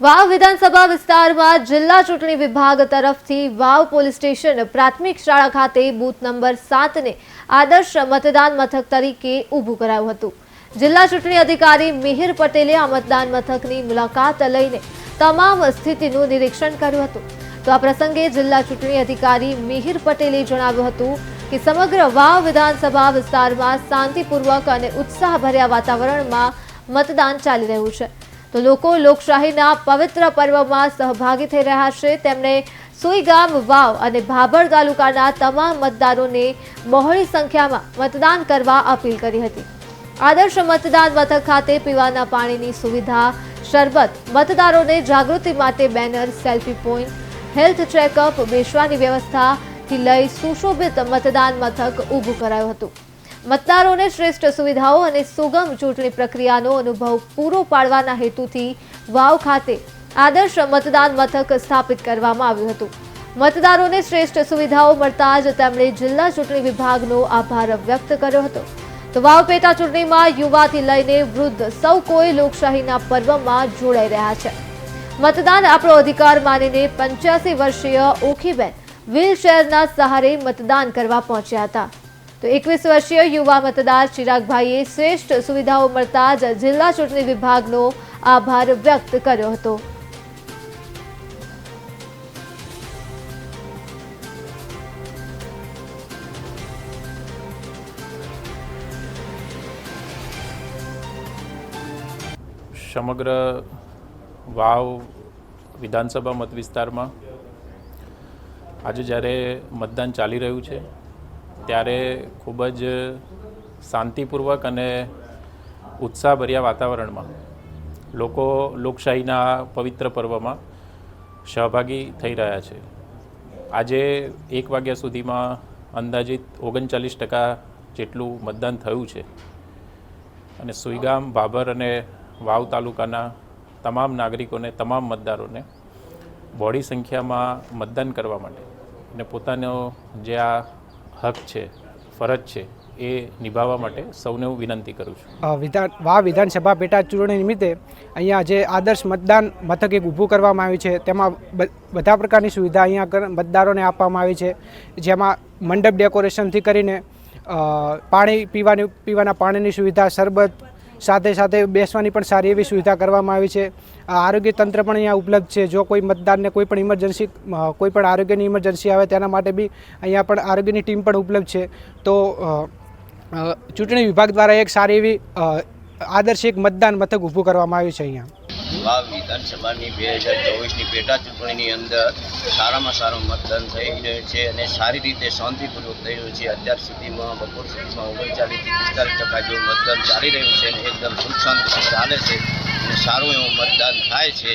વાવ વિધાનસભા વિસ્તારમાં જિલ્લા ચૂંટણી વિભાગ તરફથી વાવ પોલીસ સ્ટેશન પ્રાથમિક શાળા ખાતે બૂથ નંબર 7 ને આદર્શ મતદાન મથક તરીકે ઊભું કરાયું હતું। જિલ્લા ચૂંટણી અધિકારી મિહિર પટેલે આ મતદાન મથકની મુલાકાત લઈને તમામ સ્થિતિનું નિરીક્ષણ કર્યું હતું। તો આ પ્રસંગે જિલ્લા ચૂંટણી અધિકારી મિહિર પટેલે જણાવ્યું હતું કે સમગ્ર વાવ વિધાનસભા વિસ્તારમાં શાંતિપૂર્વક અને ઉત્સાહભર્યા વાતાવરણમાં મતદાન ચાલી રહ્યું છે। तो लोको लोकशाहीना पवित्र पर्वમાં સહભાગી થઈ રહ્યા છે। તેમણે સુઈગામ વાવ અને ભાભર તાલુકાના તમામ મતદારોને બહોળી સંખ્યામાં મતદાન કરવા અપીલ કરી હતી। આદર્શ મતદાન મથક ખાતે પીવાના પાણીની સુવિધા, શરબત, મતદારોને જાગૃતિ માટે banner, selfie point, health checkup, બેસવાની વ્યવસ્થાથી લઈ સુશોભિત મતદાન મથક ઊભું કરાયું હતું। मतदारों श्रेष्ठ सुविधाओं और सुगम चूंटणी प्रक्रियानो अनुभव पूरो पाडवाना हेतुथी वाव खाते आदर्श मतदान मथक स्थापित करवामां आव्युं हतुं। मतदारों श्रेष्ठ सुविधाओं मळता ज तेमणे जिल्ला चूंटणी विभागनो आभार व्यक्त कर्यो हतो। तो वाव पेटा चूंटणीमां युवाथी लईने वृद्ध सौ कोई लोकशाहीना पर्वमां जोडाई रह्या छे। मतदान आपणो अधिकार मानीने 85 वर्षीय ओखीबेन व्हीलचेरना सहारे मतदान करवा पहोंच्या हता। तो 21 वर्षीय युवा मतदार चिरागभाઈએ श्रेष्ठ सुविधाओं મળતા જ જિલ્લા ચૂંટણી વિભાગનો આભાર વ્યક્ત કર્યો હતો। સમગ્ર વાવ વિધાનસભા મત વિસ્તારમાં આજે જ્યારે મતદાન ચાલી રહ્યું છે ત્યારે ખૂબ જ શાંતિપૂર્વક અને ઉત્સાહભર્યા વાતાવરણમાં લોકો લોકશાહીના પવિત્ર પર્વમાં સહભાગી થઈ રહ્યા છે। આજે 1 વાગ્યા સુધીમાં અંદાજિત 39% જેટલું મતદાન થયું છે અને સુઈગામ, ભાભર અને વાવ તાલુકાના તમામ નાગરિકોને, તમામ મતદારોને બહોળી સંખ્યામાં મતદાન કરવા માટે અને પોતાનો જે આ હક છે, ફરજ છે એ નિભાવવા માટે સૌને હું વિનંતી કરું છું। વાવ વિધાનસભા પેટા ચૂંટણી નિમિત્તે અહીંયા જે આદર્શ મતદાન મથક એક ઊભું કરવામાં આવ્યું છે તેમાં બધા પ્રકારની સુવિધા અહીંયા મતદારોને આપવામાં આવી છે। જેમાં મંડપ ડેકોરેશનથી કરીને પાણી પીવાના પાણીની સુવિધા, શરબત, સાથે સાથે બેસવાની પણ સારી એવી સુવિધા કરવામાં આવી છે। આરોગ્ય તંત્ર પણ અહીંયા ઉપલબ્ધ છે। જો કોઈ મતદારને કોઈ પણ ઇમરજન્સી, કોઈ પણ આરોગ્યની ઇમરજન્સી આવે તેના માટે બી અહીંયા પણ આરોગ્યની ટીમ પણ ઉપલબ્ધ છે। તો ચૂંટણી વિભાગ દ્વારા એક સારી એવી આદર્શ એક મતદાન મથક ઊભું કરવામાં આવ્યું છે। અહીંયા વાવ વિધાનસભાની 2024ની પેટા ચૂંટણીની અંદર સારામાં સારું મતદાન થઈ રહ્યું છે અને સારી રીતે શાંતિપૂર્વક થઈ રહ્યું છે। અત્યાર સુધીમાં બપોર સુધીમાં 39 થી 45% જેવું મતદાન ચાલી રહ્યું છે અને એકદમ સુખ શાંતિથી ચાલે છે અને સારું એવું મતદાન થાય છે।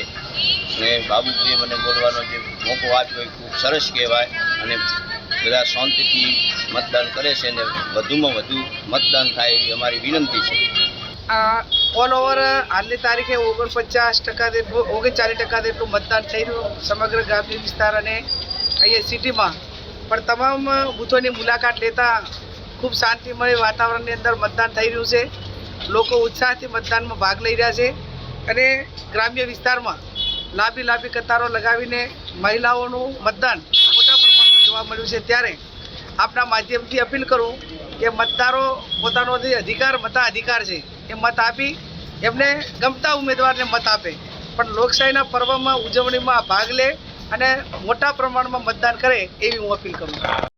અને બાબુભાઈએ મને બોલવાનો જે મોકો આપ્યો એ ખૂબ સરસ કહેવાય અને બધા શાંતિથી મતદાન કરે છે અને વધુમાં વધુ મતદાન થાય એવી અમારી વિનંતી છે। ઓલ ઓવર હાલની તારીખે 39% જેટલું મતદાન થઈ રહ્યું સમગ્ર ગ્રામ્ય વિસ્તાર અને અહીંયા સિટીમાં। પણ તમામ બૂથોની મુલાકાત લેતા ખૂબ શાંતિમય વાતાવરણની અંદર મતદાન થઈ રહ્યું છે। લોકો ઉત્સાહથી મતદાનમાં ભાગ લઈ રહ્યા છે અને ગ્રામ્ય વિસ્તારમાં લાંબી કતારો લગાવીને મહિલાઓનું મતદાન મોટા પ્રમાણમાં જોવા મળ્યું છે। ત્યારે આપના માધ્યમથી અપીલ કરું કે મતદારો પોતાનો જે મતાધિકાર છે એ મત આપી એમને ગમતા ઉમેદવારને મત આપે, પણ લોકશાહીના પર્વમાં ઉજવણીમાં ભાગ લે અને મોટા પ્રમાણમાં મતદાન કરે એવી હું અપીલ કરું છું।